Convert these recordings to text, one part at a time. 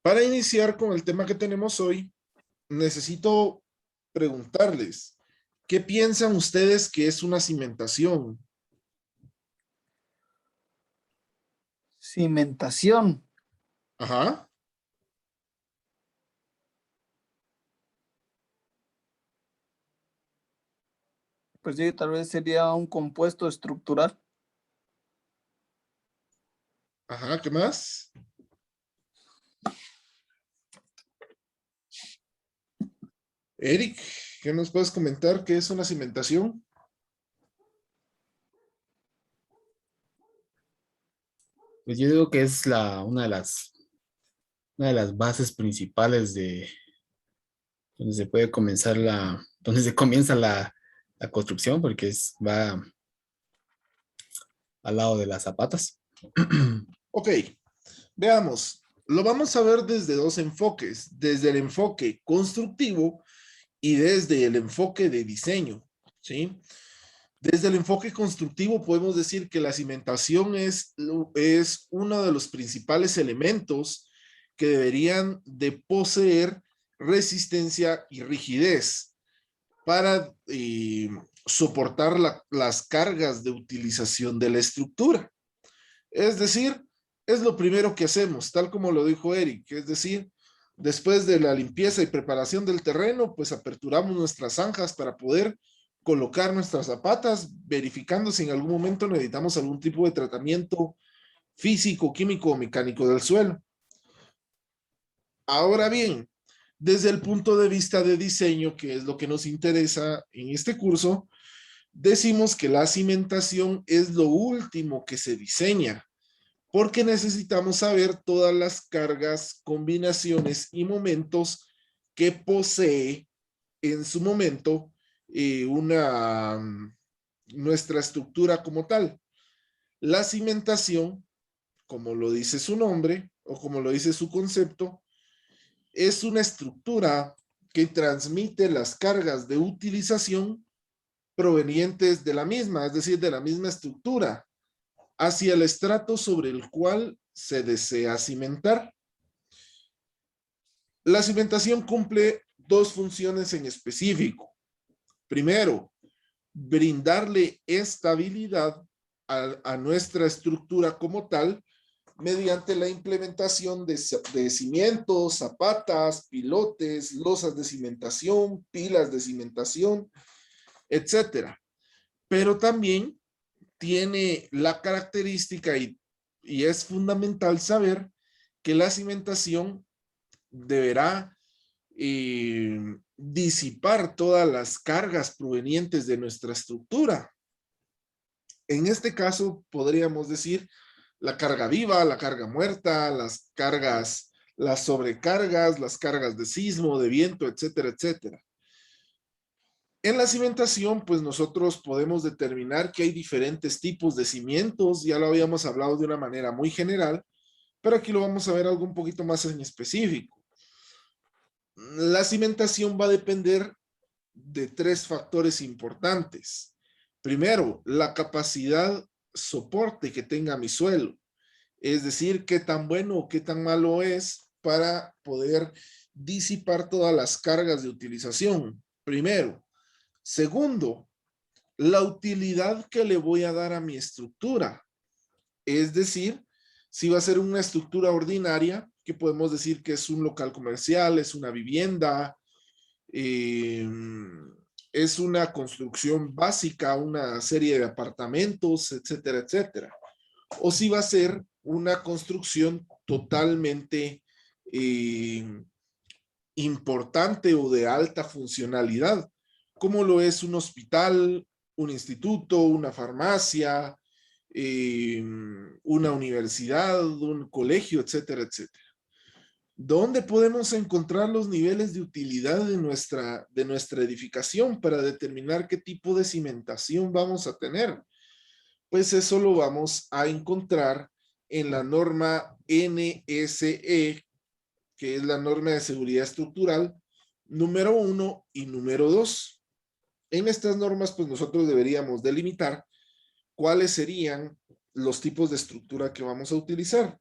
Para iniciar con el tema que tenemos hoy, necesito preguntarles, ¿qué piensan ustedes que es una cimentación? Cimentación. Ajá, Pues sí, tal vez sería un compuesto estructural. ajá, ¿qué más? Eric, ¿qué nos puedes comentar? ¿Qué es una cimentación? Pues yo digo que es una de las bases principales de donde se puede comenzar donde se comienza la construcción, porque va al lado de las zapatas. Ok, veamos. Lo vamos a ver desde dos enfoques, desde el enfoque constructivo y desde el enfoque de diseño, ¿sí? Desde el enfoque constructivo podemos decir que la cimentación es uno de los principales elementos que deberían de poseer resistencia y rigidez para soportar las cargas de utilización de la estructura. Es decir, es lo primero que hacemos, tal como lo dijo Eric, es decir, después de la limpieza y preparación del terreno, pues aperturamos nuestras zanjas para poder colocar nuestras zapatas, verificando si en algún momento necesitamos algún tipo de tratamiento físico, químico o mecánico del suelo. Ahora bien, desde el punto de vista de diseño, que es lo que nos interesa en este curso, decimos que la cimentación es lo último que se diseña, porque necesitamos saber todas las cargas, combinaciones y momentos que posee en su momento nuestra estructura como tal. La cimentación, como lo dice su nombre o como lo dice su concepto, es una estructura que transmite las cargas de utilización provenientes de la misma, es decir, de la misma estructura, hacia el estrato sobre el cual se desea cimentar. La cimentación cumple dos funciones en específico. Primero, brindarle estabilidad a nuestra estructura como tal mediante la implementación de cimientos, zapatas, pilotes, losas de cimentación, pilas de cimentación, etcétera. Pero también tiene la característica y es fundamental saber que la cimentación deberá disipar todas las cargas provenientes de nuestra estructura. En este caso, podríamos decir la carga viva, la carga muerta, las cargas, las sobrecargas, las cargas de sismo, de viento, etcétera, etcétera. En la cimentación, pues nosotros podemos determinar que hay diferentes tipos de cimientos, ya lo habíamos hablado de una manera muy general, pero aquí lo vamos a ver algo un poquito más en específico. La cimentación va a depender de tres factores importantes. Primero, la capacidad soporte que tenga mi suelo, es decir, qué tan bueno o qué tan malo es para poder disipar todas las cargas de utilización. Primero. Segundo, la utilidad que le voy a dar a mi estructura. Es decir, si va a ser una estructura ordinaria, que podemos decir que es un local comercial, es una vivienda, es una construcción básica, una serie de apartamentos, etcétera, etcétera. O si va a ser una construcción totalmente importante o de alta funcionalidad, como lo es un hospital, un instituto, una farmacia, una universidad, un colegio, etcétera, etcétera. ¿Dónde podemos encontrar los niveles de utilidad de nuestra edificación para determinar qué tipo de cimentación vamos a tener? Pues eso lo vamos a encontrar en la norma NSE, que es la norma de seguridad estructural, número 1 y número 2. En estas normas, pues nosotros deberíamos delimitar cuáles serían los tipos de estructura que vamos a utilizar.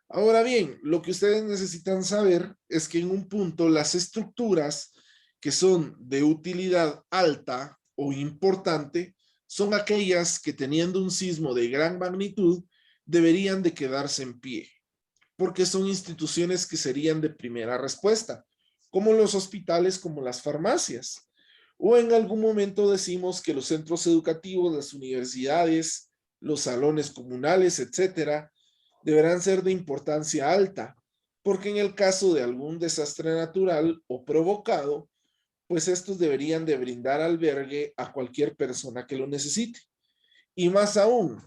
Ahora bien, lo que ustedes necesitan saber es que en un punto las estructuras que son de utilidad alta o importante son aquellas que teniendo un sismo de gran magnitud deberían de quedarse en pie, porque son instituciones que serían de primera respuesta, como los hospitales, como las farmacias. O en algún momento decimos que los centros educativos, las universidades, los salones comunales, etcétera, deberán ser de importancia alta, porque en el caso de algún desastre natural o provocado, pues estos deberían de brindar albergue a cualquier persona que lo necesite. Y más aún,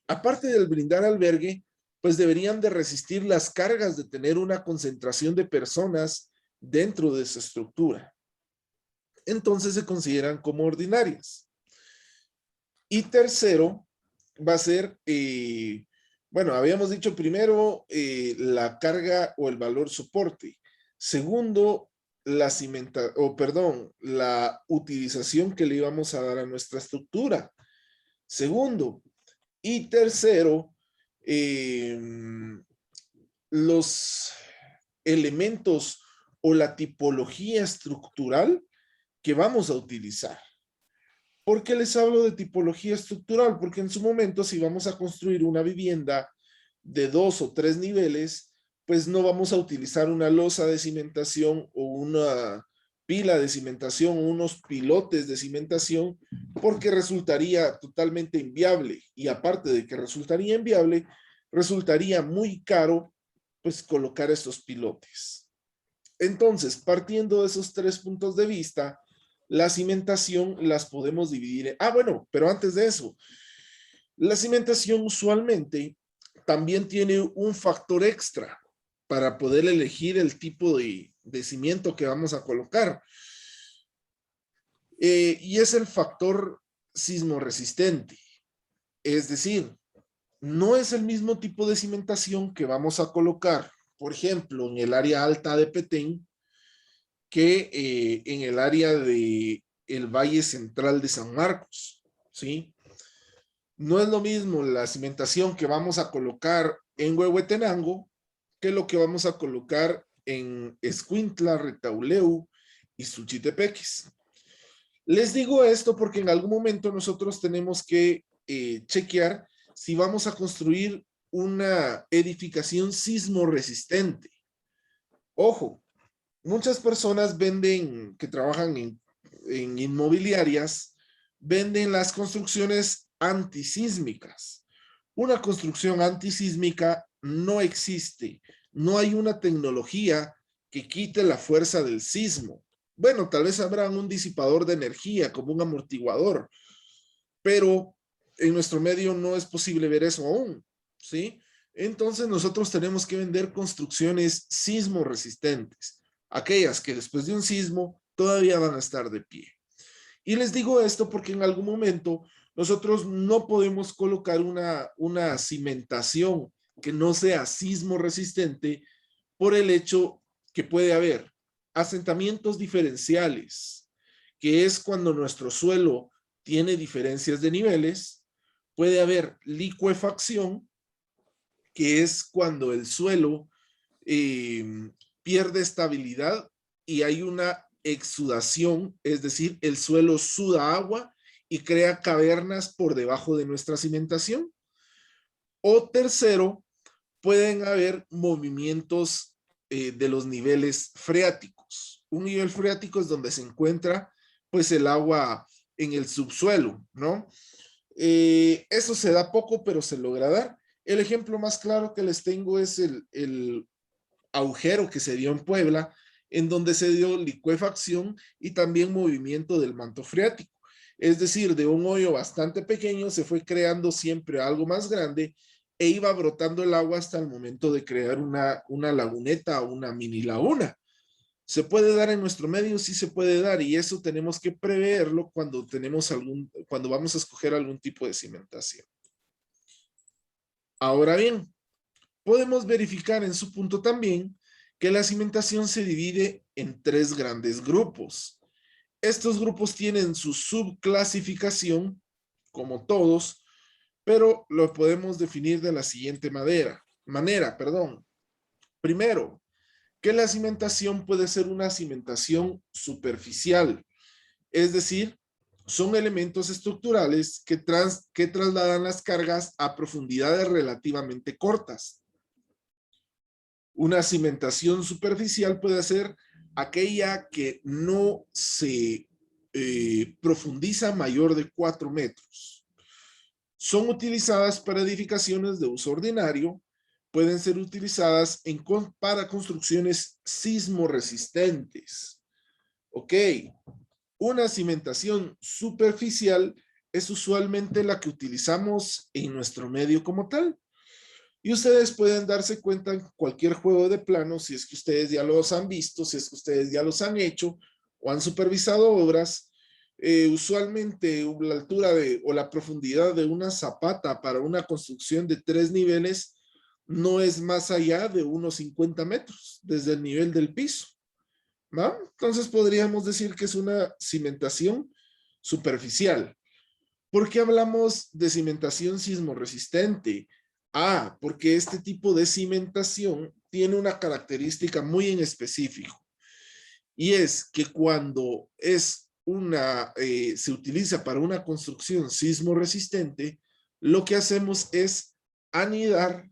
aparte del brindar albergue, pues deberían de resistir las cargas de tener una concentración de personas dentro de esa estructura. Entonces se consideran como ordinarias. Y tercero, va a ser, bueno, habíamos dicho primero la carga o el valor soporte. Segundo, la la utilización que le íbamos a dar a nuestra estructura. Segundo. Y tercero, los elementos o la tipología estructural que vamos a utilizar. ¿Por qué les hablo de tipología estructural? Porque en su momento, si vamos a construir una vivienda de 2 o 3 niveles, pues no vamos a utilizar una losa de cimentación o una pila de cimentación o unos pilotes de cimentación, porque resultaría totalmente inviable. Y aparte de que resultaría inviable, resultaría muy caro pues colocar estos pilotes. Entonces, partiendo de esos 3 puntos de vista, la cimentación las podemos dividir. Bueno, pero antes de eso, la cimentación usualmente también tiene un factor extra para poder elegir el tipo de cimiento que vamos a colocar. Y es el factor sismo resistente. Es decir, no es el mismo tipo de cimentación que vamos a colocar, por ejemplo, en el área alta de Petén, que en el área de el Valle Central de San Marcos, ¿sí? No es lo mismo la cimentación que vamos a colocar en Huehuetenango que lo que vamos a colocar en Escuintla, Retauleu y Suchitepeques. Les digo esto porque en algún momento nosotros tenemos que chequear si vamos a construir una edificación sismo resistente. Ojo, muchas personas venden, que trabajan en inmobiliarias, venden las construcciones antisísmicas. Una construcción antisísmica no existe. No hay una tecnología que quite la fuerza del sismo. Bueno, tal vez habrá un disipador de energía como un amortiguador, pero en nuestro medio no es posible ver eso aún, ¿sí? Entonces nosotros tenemos que vender construcciones sismo resistentes, aquellas que después de un sismo todavía van a estar de pie. Y les digo esto porque en algún momento nosotros no podemos colocar una cimentación que no sea sismo resistente por el hecho que puede haber asentamientos diferenciales, que es cuando nuestro suelo tiene diferencias de niveles. Puede haber licuefacción, que es cuando el suelo pierde estabilidad y hay una exudación, es decir, el suelo suda agua y crea cavernas por debajo de nuestra cimentación. O tercero, pueden haber movimientos de los niveles freáticos. Un nivel freático es donde se encuentra pues el agua en el subsuelo, ¿no? Eso se da poco, pero se logra dar. El ejemplo más claro que les tengo es el agujero que se dio en Puebla, en donde se dio licuefacción y también movimiento del manto freático. Es decir, de un hoyo bastante pequeño se fue creando siempre algo más grande e iba brotando el agua hasta el momento de crear una laguneta o una mini laguna. ¿Se puede dar en nuestro medio? Sí se puede dar, y eso tenemos que preverlo cuando cuando vamos a escoger algún tipo de cimentación. Ahora bien, podemos verificar en su punto también que la cimentación se divide en 3 grandes grupos. Estos grupos tienen su subclasificación, como todos, pero lo podemos definir de la siguiente manera. manera. Primero, que la cimentación puede ser una cimentación superficial, es decir, son elementos estructurales que trasladan las cargas a profundidades relativamente cortas. Una cimentación superficial puede ser aquella que no se profundiza mayor de 4 metros. Son utilizadas para edificaciones de uso ordinario, pueden ser utilizadas para construcciones sismoresistentes. Ok, una cimentación superficial es usualmente la que utilizamos en nuestro medio como tal. Y ustedes pueden darse cuenta en cualquier juego de plano, si es que ustedes ya los han visto, si es que ustedes ya los han hecho o han supervisado obras, usualmente la altura o la profundidad de una zapata para una construcción de 3 niveles no es más allá de unos 50 metros desde el nivel del piso, ¿no? Entonces podríamos decir que es una cimentación superficial. ¿Por qué hablamos de cimentación sismoresistente? Porque este tipo de cimentación tiene una característica muy en específico, y es que cuando se utiliza para una construcción sismoresistente, lo que hacemos es anidar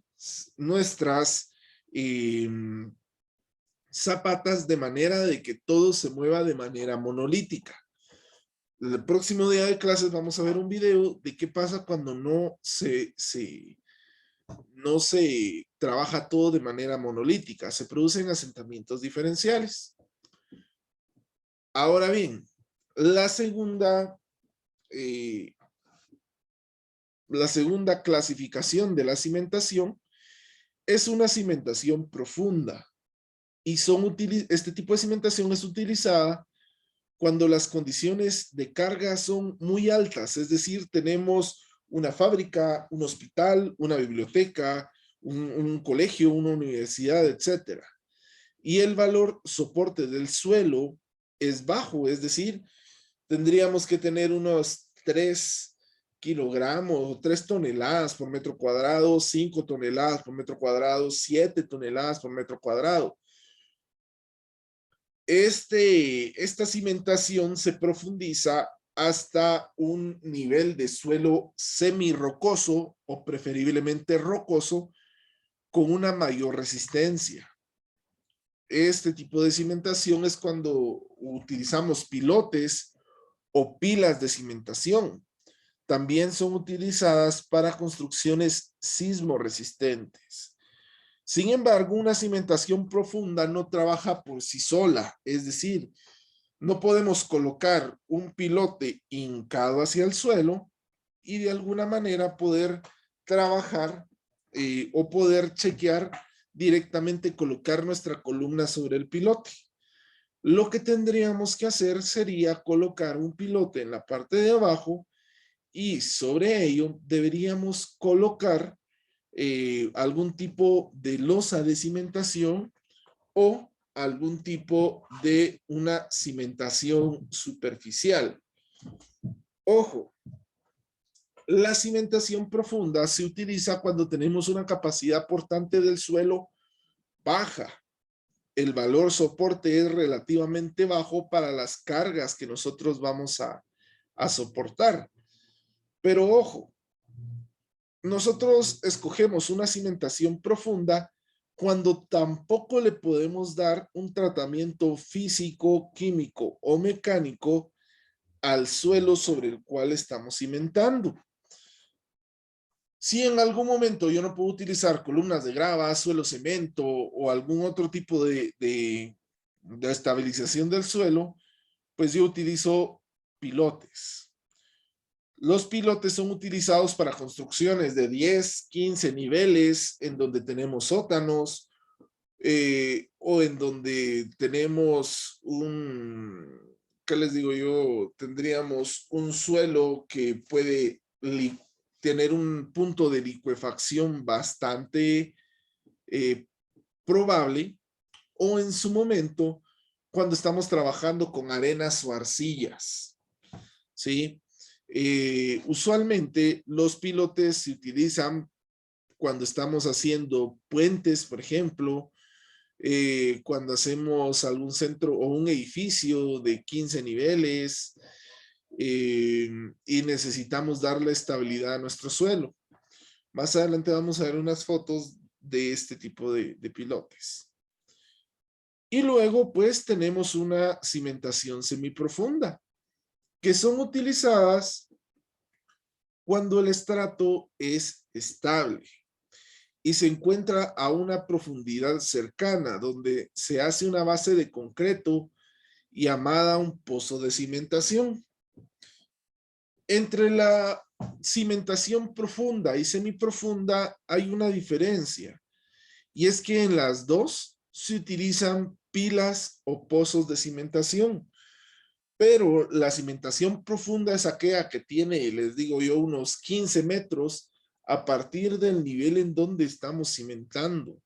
nuestras zapatas de manera de que todo se mueva de manera monolítica. El próximo día de clases vamos a ver un video de qué pasa cuando no se trabaja todo de manera monolítica. Se producen asentamientos diferenciales. Ahora bien, la segunda clasificación de la cimentación es una cimentación profunda. Y este tipo de cimentación es utilizada cuando las condiciones de carga son muy altas, es decir, tenemos una fábrica, un hospital, una biblioteca, un colegio, una universidad, etcétera. Y el valor soporte del suelo es bajo, es decir, tendríamos que tener unos 3 kilogramos, 3 toneladas por metro cuadrado, 5 toneladas por metro cuadrado, 7 toneladas por metro cuadrado. Esta cimentación se profundiza hasta un nivel de suelo semirrocoso o preferiblemente rocoso con una mayor resistencia. Este tipo de cimentación es cuando utilizamos pilotes o pilas de cimentación. También son utilizadas para construcciones sismoresistentes. Sin embargo, una cimentación profunda no trabaja por sí sola, es decir, no podemos colocar un pilote hincado hacia el suelo y de alguna manera poder trabajar o poder chequear directamente, colocar nuestra columna sobre el pilote. Lo que tendríamos que hacer sería colocar un pilote en la parte de abajo y sobre ello deberíamos colocar algún tipo de losa de cimentación o algún tipo de una cimentación superficial. Ojo, la cimentación profunda se utiliza cuando tenemos una capacidad portante del suelo baja. El valor soporte es relativamente bajo para las cargas que nosotros vamos a soportar. Pero ojo, nosotros escogemos una cimentación profunda cuando tampoco le podemos dar un tratamiento físico, químico o mecánico al suelo sobre el cual estamos cimentando. Si en algún momento yo no puedo utilizar columnas de grava, suelo cemento o algún otro tipo de estabilización del suelo, pues yo utilizo pilotes. Los pilotes son utilizados para construcciones de 10, 15 niveles, en donde tenemos sótanos o en donde tenemos ¿qué les digo yo? Tendríamos un suelo que puede tener un punto de licuefacción bastante probable, o en su momento cuando estamos trabajando con arenas o arcillas, ¿sí? Usualmente los pilotes se utilizan cuando estamos haciendo puentes, por ejemplo, cuando hacemos algún centro o un edificio de 15 niveles y necesitamos darle estabilidad a nuestro suelo. Más adelante vamos a ver unas fotos de este tipo de pilotes. Y luego pues tenemos una cimentación semiprofunda, que son utilizadas cuando el estrato es estable y se encuentra a una profundidad cercana, donde se hace una base de concreto llamada un pozo de cimentación. Entre la cimentación profunda y semiprofunda hay una diferencia, y es que en las dos se utilizan pilas o pozos de cimentación, pero la cimentación profunda es aquella que tiene, les digo yo, unos 15 metros a partir del nivel en donde estamos cimentando.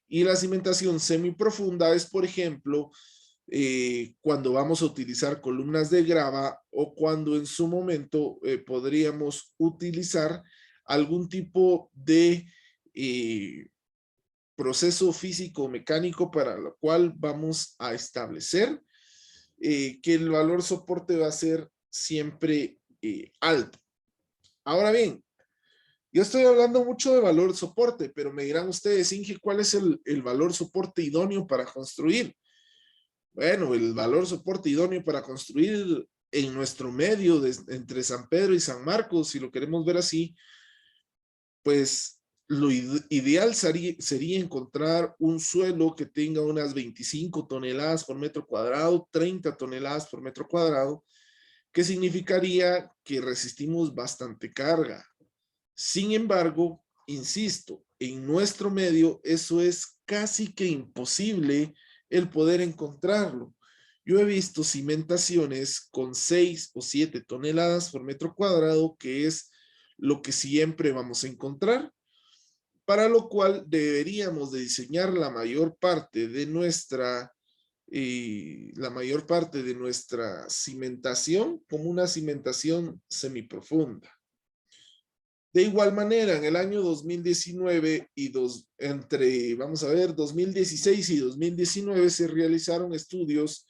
Y la cimentación semiprofunda es, por ejemplo, cuando vamos a utilizar columnas de grava o cuando en su momento podríamos utilizar algún tipo de proceso físico mecánico para lo cual vamos a establecer que el valor soporte va a ser siempre alto. Ahora bien, yo estoy hablando mucho de valor soporte, pero me dirán ustedes, Inge, ¿cuál es el valor soporte idóneo para construir? Bueno, el valor soporte idóneo para construir en nuestro medio entre San Pedro y San Marcos, si lo queremos ver así, pues lo ideal sería encontrar un suelo que tenga unas 25 toneladas por metro cuadrado, 30 toneladas por metro cuadrado, que significaría que resistimos bastante carga. Sin embargo, insisto, en nuestro medio eso es casi que imposible el poder encontrarlo. Yo he visto cimentaciones con 6 o 7 toneladas por metro cuadrado, que es lo que siempre vamos a encontrar, para lo cual deberíamos de diseñar la mayor parte de nuestra cimentación como una cimentación semiprofunda. De igual manera, en el año 2019 y vamos a ver, 2016 y 2019 se realizaron estudios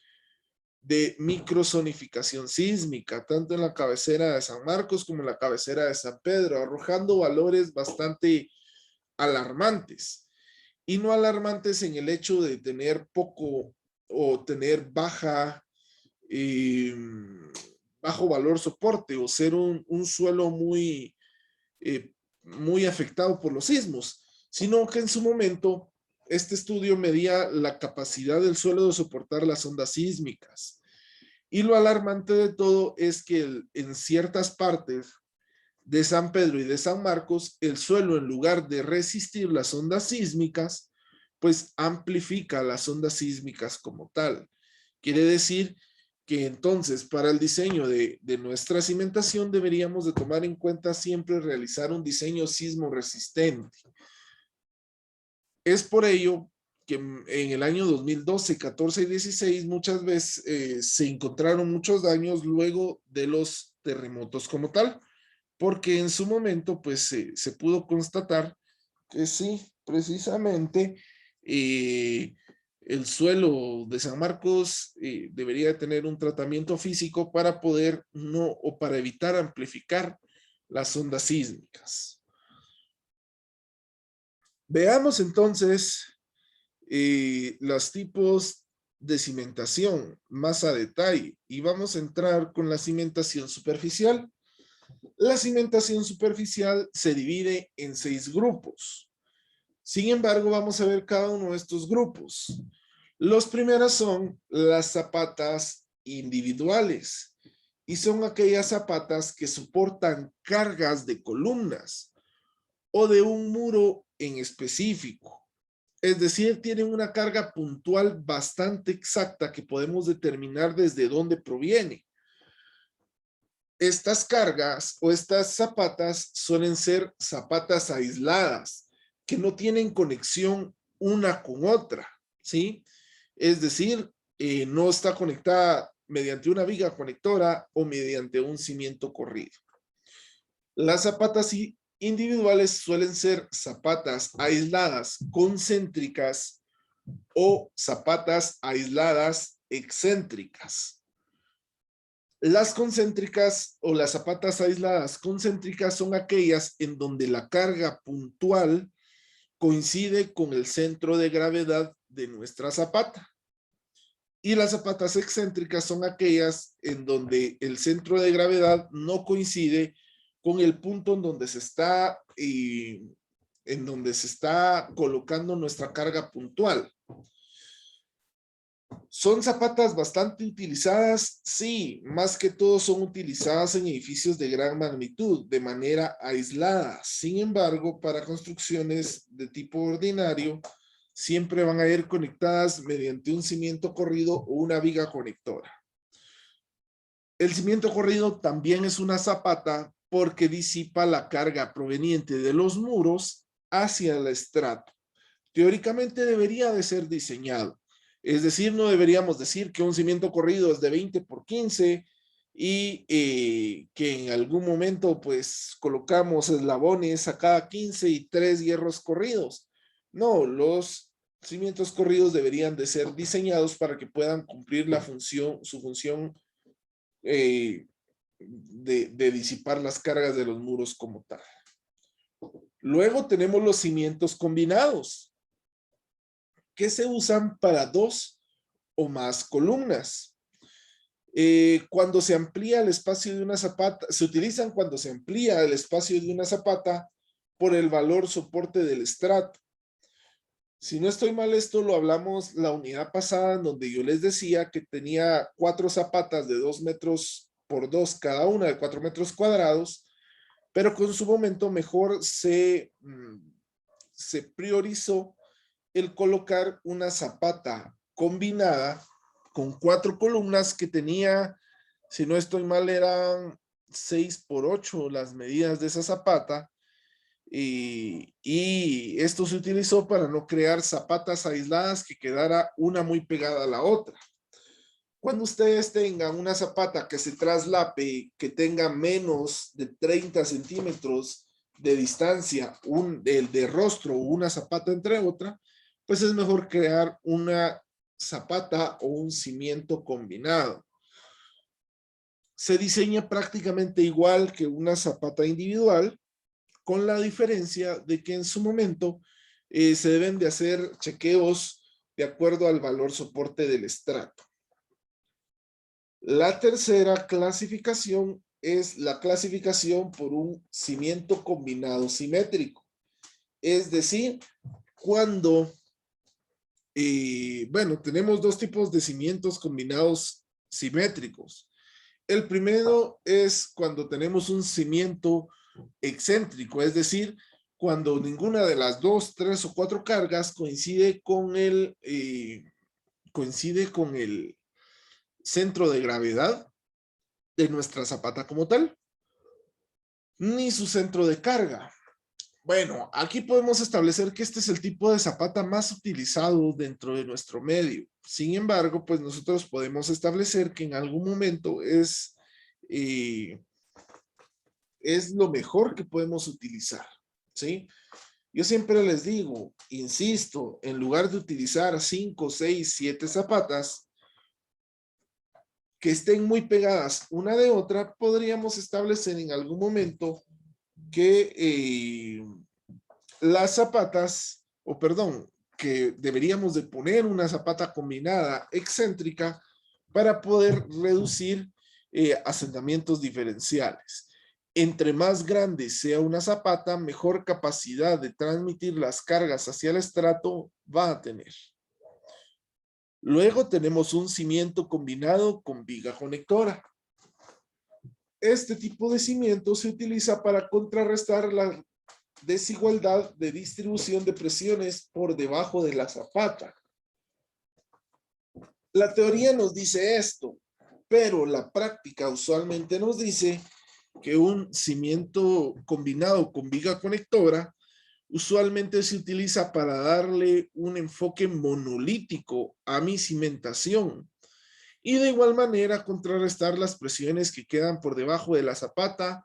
de microzonificación sísmica, tanto en la cabecera de San Marcos como en la cabecera de San Pedro, arrojando valores bastante alarmantes. Y no alarmantes en el hecho de tener poco o tener bajo valor soporte o ser un suelo muy afectado por los sismos, sino que en su momento este estudio medía la capacidad del suelo de soportar las ondas sísmicas. Y lo alarmante de todo es que en ciertas partes de San Pedro y de San Marcos, el suelo, en lugar de resistir las ondas sísmicas, pues amplifica las ondas sísmicas como tal. Quiere decir que entonces para el diseño de nuestra cimentación deberíamos de tomar en cuenta siempre realizar un diseño sismo resistente. Es por ello que en el año 2012, 14 y 16 muchas veces se encontraron muchos daños luego de los terremotos como tal, porque en su momento pues se pudo constatar que sí, precisamente el suelo de San Marcos debería tener un tratamiento físico para poder o para evitar amplificar las ondas sísmicas. Veamos entonces los tipos de cimentación más a detalle y vamos a entrar con la cimentación superficial. La cimentación superficial se divide en 6 grupos. Sin embargo, vamos a ver cada uno de estos grupos. Los primeros son las zapatas individuales y son aquellas zapatas que soportan cargas de columnas o de un muro en específico. Es decir, tienen una carga puntual bastante exacta que podemos determinar desde dónde proviene. Estas cargas o estas zapatas suelen ser zapatas aisladas que no tienen conexión una con otra, ¿sí? Es decir, no está conectada mediante una viga conectora o mediante un cimiento corrido. Las zapatas individuales suelen ser zapatas aisladas concéntricas o zapatas aisladas excéntricas. Las concéntricas o las zapatas aisladas concéntricas son aquellas en donde la carga puntual coincide con el centro de gravedad de nuestra zapata. Y las zapatas excéntricas son aquellas en donde el centro de gravedad no coincide con el punto en donde se está colocando nuestra carga puntual. ¿Son zapatas bastante utilizadas? Sí, más que todo son utilizadas en edificios de gran magnitud, de manera aislada. Sin embargo, para construcciones de tipo ordinario, siempre van a ir conectadas mediante un cimiento corrido o una viga conectora. El cimiento corrido también es una zapata porque disipa la carga proveniente de los muros hacia el estrato. Teóricamente debería de ser diseñado. Es decir, no deberíamos decir que un cimiento corrido es de 20 por 15 y que en algún momento pues colocamos eslabones a cada 15 y 3 hierros corridos. No, los cimientos corridos deberían de ser diseñados para que puedan cumplir su función de disipar las cargas de los muros como tal. Luego tenemos los cimientos combinados, que se usan para 2 o más columnas. Cuando se amplía el espacio de una zapata, se utilizan cuando se amplía el espacio de una zapata por el valor soporte del estrato. Si no estoy mal, esto lo hablamos la unidad pasada, en donde yo les decía que tenía 4 zapatas de 2 metros por 2 cada una, de 4 metros cuadrados, pero con su momento mejor se priorizó el colocar una zapata combinada con 4 columnas que tenía, si no estoy mal, eran 6 por 8 las medidas de esa zapata. Y esto se utilizó para no crear zapatas aisladas que quedara una muy pegada a la otra. Cuando ustedes tengan una zapata que se traslape, que tenga menos de 30 centímetros de distancia, de rostro o una zapata entre otra, pues es mejor crear una zapata o un cimiento combinado. Se diseña prácticamente igual que una zapata individual, con la diferencia de que en su momento se deben de hacer chequeos de acuerdo al valor soporte del estrato. La tercera clasificación es la clasificación por un cimiento combinado simétrico. Es decir, cuando, bueno, tenemos 2 tipos de cimientos combinados simétricos. El primero es cuando tenemos un cimiento excéntrico, es decir, cuando ninguna de las 2, 3 o 4 cargas coincide con el centro de gravedad de nuestra zapata como tal, ni su centro de carga. Bueno, aquí podemos establecer que este es el tipo de zapata más utilizado dentro de nuestro medio. Sin embargo, pues nosotros podemos establecer que en algún momento es lo mejor que podemos utilizar, ¿sí? Yo siempre les digo, insisto, en lugar de utilizar 5, 6, 7 zapatas que estén muy pegadas una de otra, podríamos establecer en algún momento que las zapatas, que deberíamos de poner una zapata combinada excéntrica para poder reducir asentamientos diferenciales. Entre más grande sea una zapata, mejor capacidad de transmitir las cargas hacia el estrato va a tener. Luego tenemos un cimiento combinado con viga conectora. Este tipo de cimiento se utiliza para contrarrestar la desigualdad de distribución de presiones por debajo de la zapata. La teoría nos dice esto, pero la práctica usualmente nos dice que un cimiento combinado con viga conectora usualmente se utiliza para darle un enfoque monolítico a mi cimentación y de igual manera contrarrestar las presiones que quedan por debajo de la zapata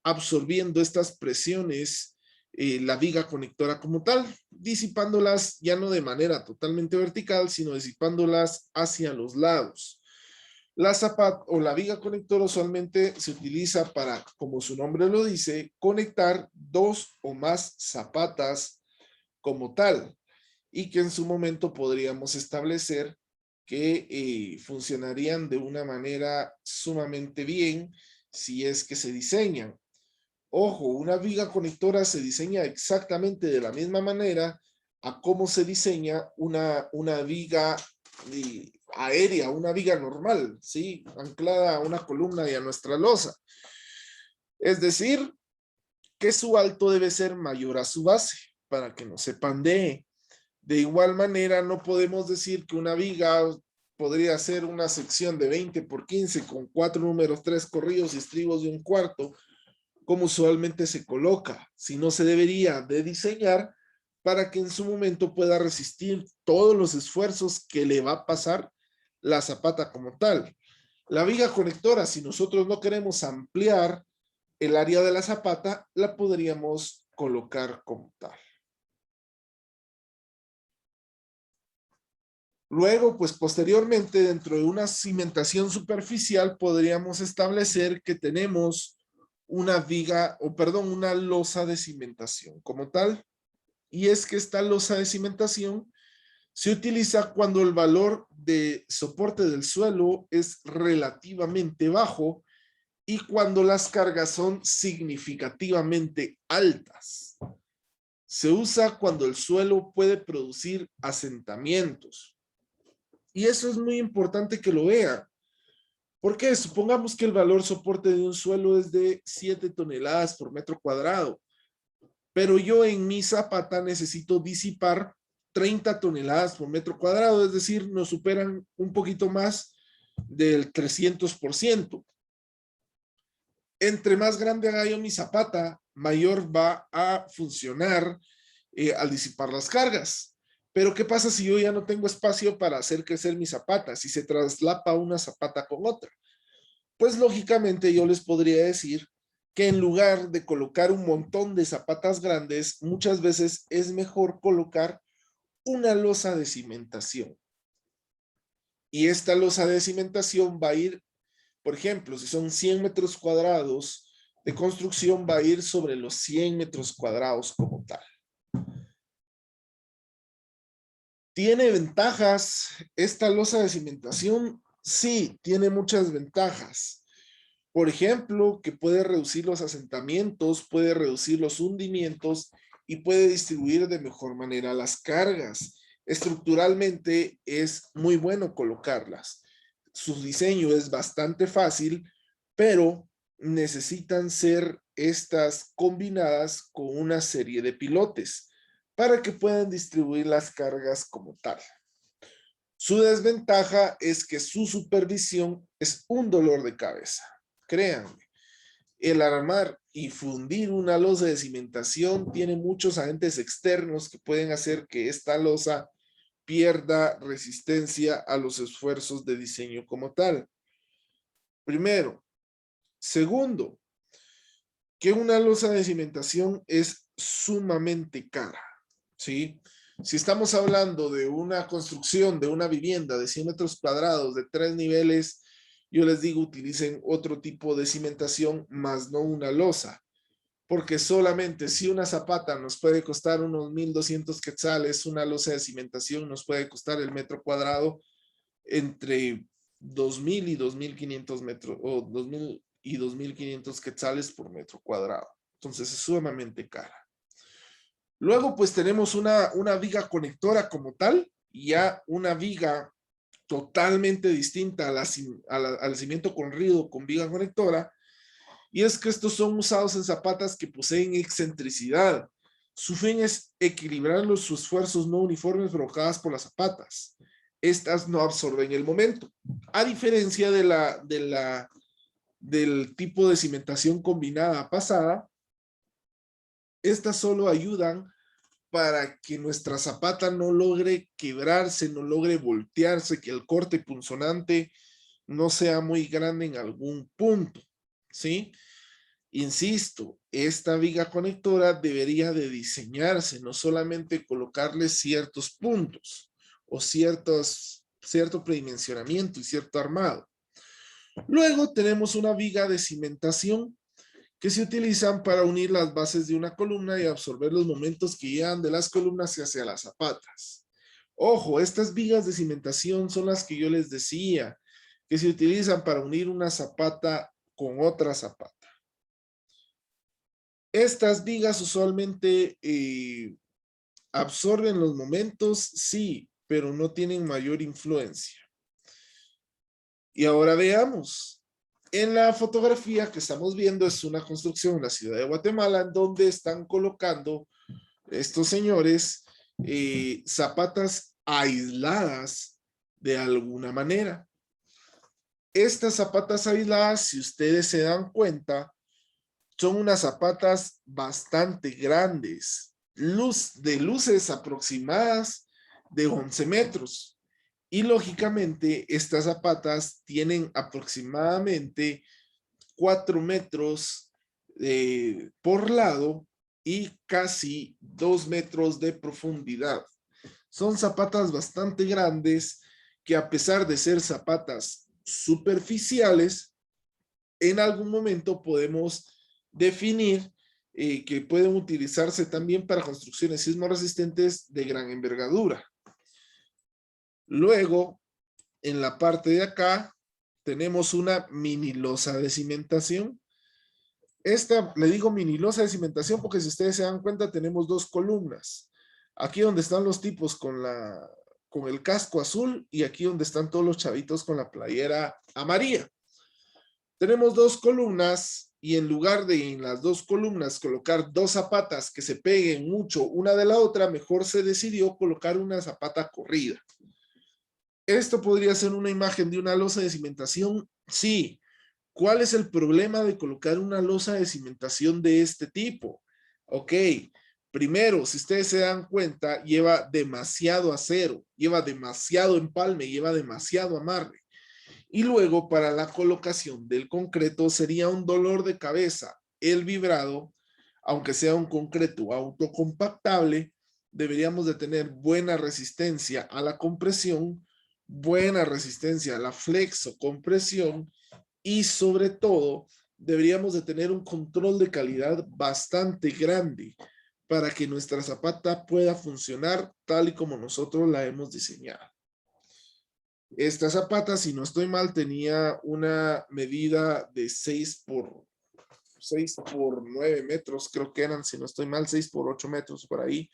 absorbiendo estas presiones la viga conectora como tal, disipándolas ya no de manera totalmente vertical, sino disipándolas hacia los lados. La zapata o la viga conectora usualmente se utiliza para, como su nombre lo dice, conectar dos o más zapatas como tal, y que en su momento podríamos establecer que funcionarían de una manera sumamente bien si es que se diseñan. Ojo, una viga conectora se diseña exactamente de la misma manera a cómo se diseña una viga aérea, una viga normal, ¿sí? Anclada a una columna y a nuestra losa. Es decir, que su alto debe ser mayor a su base, para que no se pandee. De igual manera, no podemos decir que una viga podría ser una sección de 20 por 15 con 4 números 3 corridos y estribos de 1/4, como usualmente se coloca, sino se debería de diseñar para que en su momento pueda resistir todos los esfuerzos que le va a pasar la zapata como tal. La viga conectora, si nosotros no queremos ampliar el área de la zapata, la podríamos colocar como tal. Luego, pues posteriormente, dentro de una cimentación superficial, podríamos establecer que tenemos una viga, o perdón, una losa de cimentación como tal. Y es que esta losa de cimentación se utiliza cuando el valor de soporte del suelo es relativamente bajo y cuando las cargas son significativamente altas. Se usa cuando el suelo puede producir asentamientos. Y eso es muy importante que lo vean. Porque supongamos que el valor soporte de un suelo es de 7 toneladas por metro cuadrado. Pero yo en mi zapata necesito disipar 30 toneladas por metro cuadrado, es decir, nos superan un poquito más del 300%. Entre más grande haga yo mi zapata, mayor va a funcionar al disipar las cargas. Pero ¿qué pasa si yo ya no tengo espacio para hacer crecer mi zapata? Si se traslapa una zapata con otra. Pues lógicamente yo les podría decir que en lugar de colocar un montón de zapatas grandes, muchas veces es mejor colocar una losa de cimentación. Y esta losa de cimentación va a ir, por ejemplo, si son 100 metros cuadrados de construcción, va a ir sobre los 100 metros cuadrados como tal. ¿Tiene ventajas esta losa de cimentación? Sí, tiene muchas ventajas. Por ejemplo, que puede reducir los asentamientos, puede reducir los hundimientos y puede distribuir de mejor manera las cargas. Estructuralmente es muy bueno colocarlas. Su diseño es bastante fácil, pero necesitan ser estas combinadas con una serie de pilotes para que puedan distribuir las cargas como tal. Su desventaja es que su supervisión es un dolor de cabeza. Créanme, el armar y fundir una losa de cimentación tiene muchos agentes externos que pueden hacer que esta losa pierda resistencia a los esfuerzos de diseño como tal. Primero. Segundo, que una losa de cimentación es sumamente cara, ¿sí? Si estamos hablando de una construcción de una vivienda de 100 metros cuadrados de 3 niveles, yo les digo utilicen otro tipo de cimentación, más no una losa, porque solamente si una zapata nos puede costar unos 1,200 quetzales, una losa de cimentación nos puede costar el metro cuadrado entre 2,000 y 2,500 metros, o 2,000 y 2,500 quetzales por metro cuadrado. Entonces es sumamente cara. Luego pues tenemos una viga conectora como tal, y ya una viga totalmente distinta al cimiento corrido con viga conectora, y es que estos son usados en zapatas que poseen excentricidad. Su fin es equilibrar los esfuerzos no uniformes provocadas por las zapatas. Estas no absorben el momento, a diferencia del tipo de cimentación combinada pasada. Estas solo ayudan para que nuestra zapata no logre quebrarse, no logre voltearse, que el corte punzonante no sea muy grande en algún punto, ¿sí? Insisto, esta viga conectora debería de diseñarse, no solamente colocarle ciertos puntos o cierto predimensionamiento y cierto armado. Luego tenemos una viga de cimentación que se utilizan para unir las bases de una columna y absorber los momentos que llegan de las columnas hacia las zapatas. Ojo, estas vigas de cimentación son las que yo les decía, que se utilizan para unir una zapata con otra zapata. Estas vigas usualmente absorben los momentos, sí, pero no tienen mayor influencia. Y ahora veamos. En la fotografía que estamos viendo es una construcción en la ciudad de Guatemala en donde están colocando estos señores zapatas aisladas de alguna manera. Estas zapatas aisladas, si ustedes se dan cuenta, son unas zapatas bastante grandes, de luces aproximadas de 11 metros. Y lógicamente estas zapatas tienen aproximadamente 4 metros por lado y casi 2 metros de profundidad. Son zapatas bastante grandes que a pesar de ser zapatas superficiales, en algún momento podemos definir que pueden utilizarse también para construcciones sismo resistentes de gran envergadura. Luego, en la parte de acá, tenemos una mini losa de cimentación. Esta, le digo mini losa de cimentación porque si ustedes se dan cuenta, tenemos dos columnas. Aquí donde están los tipos con el casco azul y aquí donde están todos los chavitos con la playera amarilla. Tenemos dos columnas y en lugar de en las dos columnas colocar dos zapatas que se peguen mucho una de la otra, mejor se decidió colocar una zapata corrida. ¿Esto podría ser una imagen de una losa de cimentación? Sí. ¿Cuál es el problema de colocar una losa de cimentación de este tipo? Ok, primero, si ustedes se dan cuenta, lleva demasiado acero, lleva demasiado empalme, lleva demasiado amarre. Y luego, para la colocación del concreto, sería un dolor de cabeza. El vibrado, aunque sea un concreto autocompactable, deberíamos de tener buena resistencia a la compresión, buena resistencia a la flexocompresión y sobre todo deberíamos de tener un control de calidad bastante grande para que nuestra zapata pueda funcionar tal y como nosotros la hemos diseñado. Esta zapata, si no estoy mal, tenía una medida de 6 por 9 metros, creo que eran, si no estoy mal, 6 por 8 metros por ahí.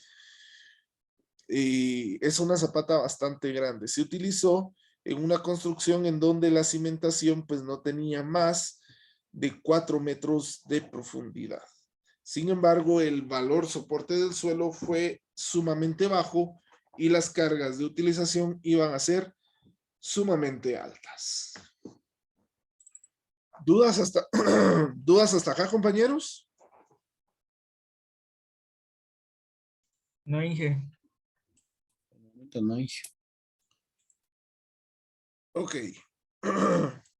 Y es una zapata bastante grande. Se utilizó en una construcción en donde la cimentación pues no tenía más de 4 metros de profundidad. Sin embargo, el valor soporte del suelo fue sumamente bajo y las cargas de utilización iban a ser sumamente altas. ¿Dudas hasta, ¿dudas hasta acá, compañeros? No, Inge. No, Inge. Ok.